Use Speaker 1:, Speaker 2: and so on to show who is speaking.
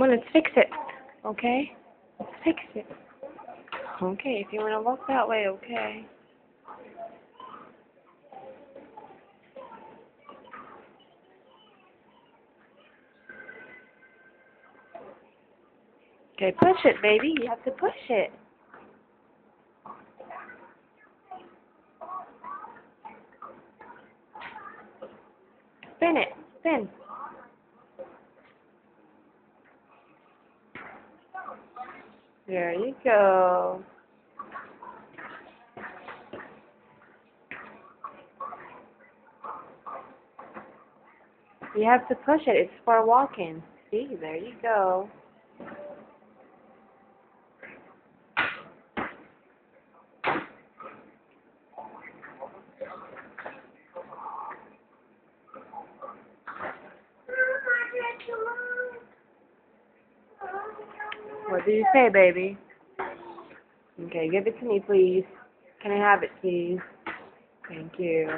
Speaker 1: Come on, let's fix it. Okay? Let's fix it. Okay, if you want to look that way, okay. Okay, push it, baby. You have to push it. Spin it. Spin. There you go. You have to push it. It's for walking. See, there you go. What did you say, baby? Okay, give it to me, please. Can I have it, please? Thank you.